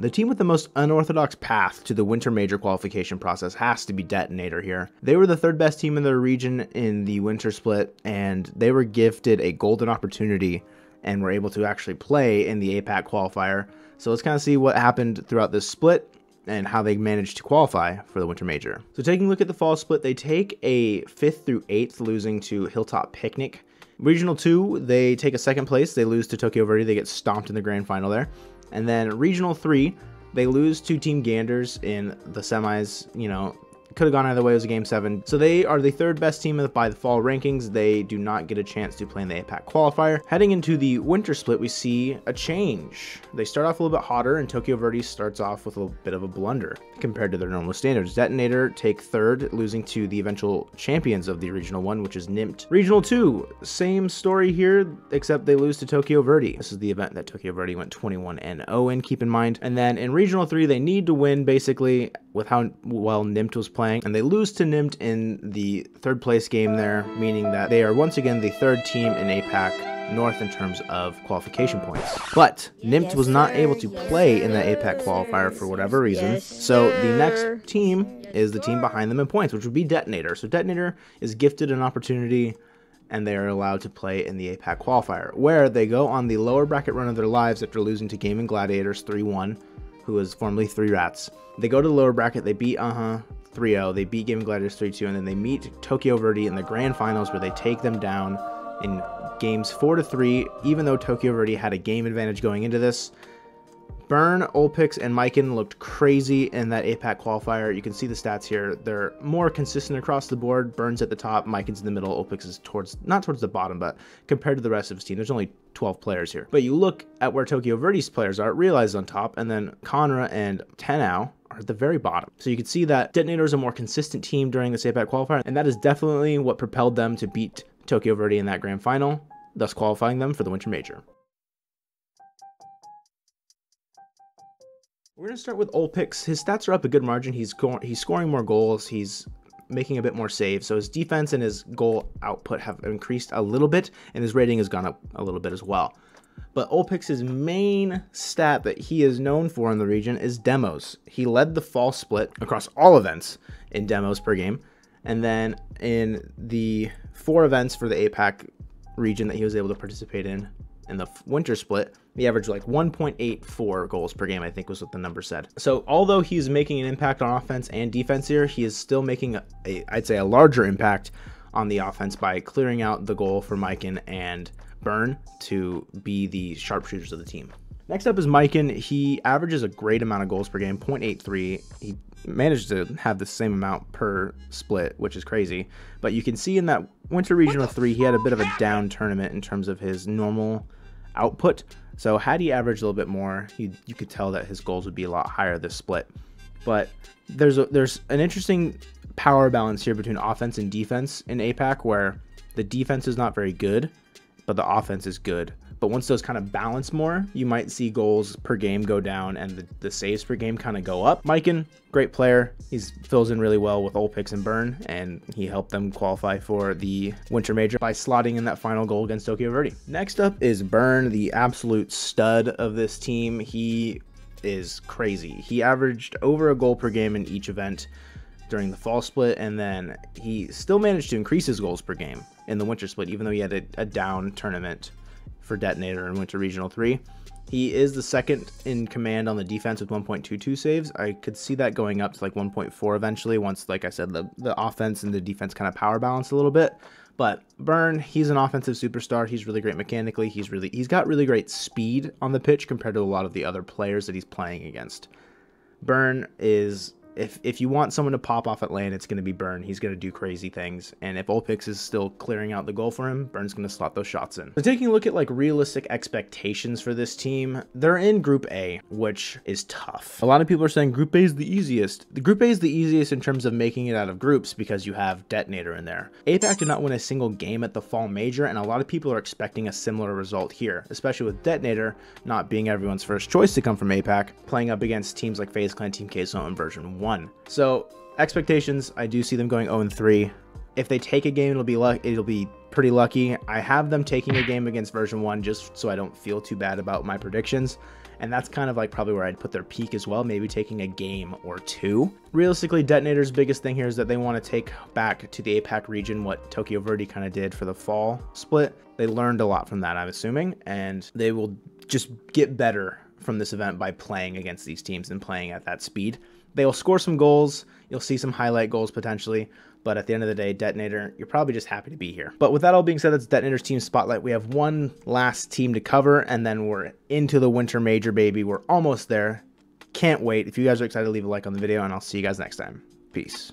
The team with the most unorthodox path to the Winter Major qualification process has to be DeToNator here. They were the third best team in their region in the Winter Split, and they were gifted a golden opportunity and were able to actually play in the APAC Qualifier. So let's kind of see what happened throughout this split and how they managed to qualify for the Winter Major. So taking a look at the fall split, they take a 5th through 8th, losing to Hilltop Picnic. Regional 2, they take a 2nd place. They lose to Tokyo Verdy. They get stomped in the grand final there. And then Regional 3, they lose to Team Ganders in the semis. You know, could have gone either way. It was a game 7. So they are the 3rd best team by the fall rankings. They do not get a chance to play in the APAC Qualifier. Heading into the Winter Split, we see a change. They start off a little bit hotter, and Tokyo Verdy starts off with a bit of a blunder compared to their normal standards. DeToNator take 3rd, losing to the eventual champions of the Regional 1, which is NIMT. Regional 2, same story here, except they lose to Tokyo Verdy. This is the event that Tokyo Verdy went 21-0 in, keep in mind. And then in Regional 3, they need to win, basically, with how well NIMT was playing, and they lose to NIMT in the 3rd place game there, meaning that they are once again the 3rd team in APAC North in terms of qualification points. But NIMT was not able to play in the APAC qualifier for whatever reason, so the next team is the team behind them in points, which would be DeToNator. So DeToNator is gifted an opportunity, and they are allowed to play in the APAC qualifier, where they go on the lower bracket run of their lives after losing to Gaming Gladiators 3-1, who was formerly 3 Rats. They go to the lower bracket, they beat 3-0, they beat Gaming Gladiators 3-2, and then they meet Tokyo Verdy in the grand finals, where they take them down in games 4-3, even though Tokyo Verdy had a game advantage going into this. Burn, Olpix, and Mikan looked crazy in that APAC qualifier. You can see the stats here. They're more consistent across the board. Burn's at the top, Mikan's in the middle, Olpix is not towards the bottom, but compared to the rest of his team, there's only 12 players here. But you look at where Tokyo Verdy's players are, Realize on top, and then Conra and Tenau are at the very bottom. So you can see that DeToNator is a more consistent team during this APAC qualifier, and that is definitely what propelled them to beat Tokyo Verdy in that grand final, thus qualifying them for the Winter Major. We're going to start with Olpix. His stats are up a good margin. He's scoring more goals. He's making a bit more saves. So his defense and his goal output have increased a little bit, and his rating has gone up a little bit as well. But Olpix's main stat that he is known for in the region is demos. He led the fall split across all events in demos per game. And then in the 4 events for the APAC region that he was able to participate in the winter split, he averaged like 1.84 goals per game, I think was what the number said. So although he's making an impact on offense and defense here, he is still making I'd say a larger impact on the offense by clearing out the goal for Mikan and Burn to be the sharpshooters of the team. Next up is Mikan. He averages a great amount of goals per game, 0.83. He managed to have the same amount per split, which is crazy. But you can see in that Winter Regional 3, he had a bit of a down tournament in terms of his normal output. So had he averaged a little bit more, you could tell that his goals would be a lot higher this split. But there's an interesting power balance here between offense and defense in APAC, where the defense is not very good, but the offense is good. But once those kind of balance more, you might see goals per game go down and the saves per game kind of go up. Mikan, great player. He fills in really well with Olpix and Burn, and he helped them qualify for the Winter Major by slotting in that final goal against Tokyo Verdy. Next up is Burn, the absolute stud of this team. He is crazy. He averaged over a goal per game in each event during the fall split, and then he still managed to increase his goals per game in the winter split, even though he had a down tournament for DeToNator in Winter Regional 3. He is the second in command on the defense with 1.22 saves. I could see that going up to like 1.4 eventually once, like I said, the offense and the defense kind of power balance a little bit. But Burn, he's an offensive superstar. He's really great mechanically. He's got really great speed on the pitch compared to a lot of the other players that he's playing against. Burn is, if you want someone to pop off at lane, it's going to be Burn. He's going to do crazy things. And if Olpix is still clearing out the goal for him, Burn's going to slot those shots in. So taking a look at like realistic expectations for this team, they're in Group A, which is tough. A lot of people are saying Group A is the easiest. The Group A is the easiest in terms of making it out of groups because you have DeToNator in there. APAC did not win a single game at the fall major, and a lot of people are expecting a similar result here, especially with DeToNator not being everyone's first choice to come from APAC, playing up against teams like FaZe Clan, Team Queso, and Version 1. So expectations, I do see them going 0-3. If they take a game, it'll be pretty lucky. I have them taking a game against Version 1 just so I don't feel too bad about my predictions. and that's kind of like probably where I'd put their peak as well, maybe taking a game or two. Realistically, DeToNator's biggest thing here is that they want to take back to the APAC region what Tokyo Verdy kind of did for the fall split. They learned a lot from that, I'm assuming, and they will just get better from this event by playing against these teams and playing at that speed. They will score some goals. You'll see some highlight goals potentially, but at the end of the day, DeToNator, you're probably just happy to be here. But with that all being said, that's DeToNator's team spotlight. We have one last team to cover, and then we're into the winter major, baby. We're almost there. Can't wait. If you guys are excited, leave a like on the video, and I'll see you guys next time. Peace.